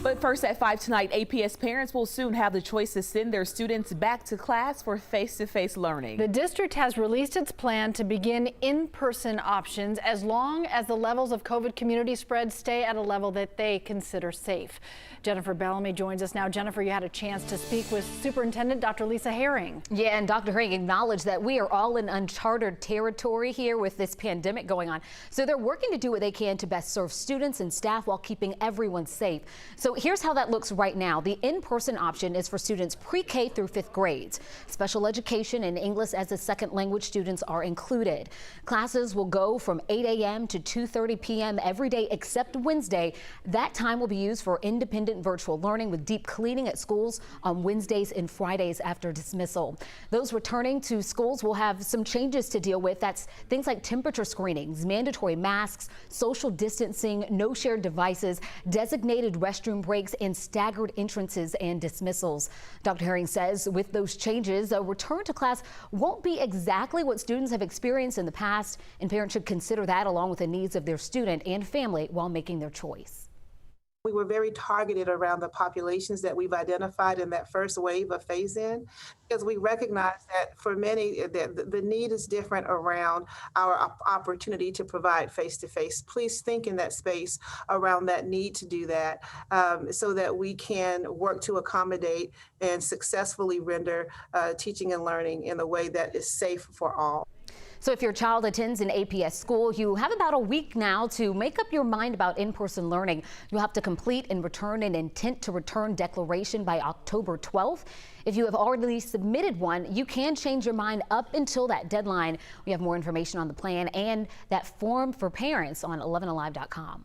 But first at 5 tonight, APS parents will soon have the choice to send their students back to class for face-to-face learning. The district has released its plan to begin in-person options as long as the levels of COVID community spread stay at a level that they consider safe. Jennifer Bellamy joins us now. Jennifer, you had a chance to speak with Superintendent Dr. Lisa Herring. Yeah, and Dr. Herring acknowledged that we are all in uncharted territory here with this pandemic going on. So they're working to do what they can to best serve students and staff while keeping everyone safe. So here's how that looks right now. The in-person option is for students pre-K through 5th grades. Special education and English as a second language students are included. Classes will go from 8 a.m. to 2:30 p.m. every day except Wednesday. That time will be used for independent virtual learning with deep cleaning at schools on Wednesdays and Fridays after dismissal. Those returning to schools will have some changes to deal with. That's things like temperature screenings, mandatory masks, social distancing, no shared devices, designated restroom breaks, and staggered entrances and dismissals. Dr. Herring says with those changes, a return to class won't be exactly what students have experienced in the past, and parents should consider that along with the needs of their student and family while making their choice. We were very targeted around the populations that we've identified in that first wave of phase-in, because we recognize that for many, the need is different around our opportunity to provide face-to-face. Please think in that space around that need to do that so that we can work to accommodate and successfully render teaching and learning in a way that is safe for all. So if your child attends an APS school, you have about a week now to make up your mind about in-person learning. You'll have to complete and return an intent to return declaration by October 12th. If you have already submitted one, you can change your mind up until that deadline. We have more information on the plan and that form for parents on 11alive.com.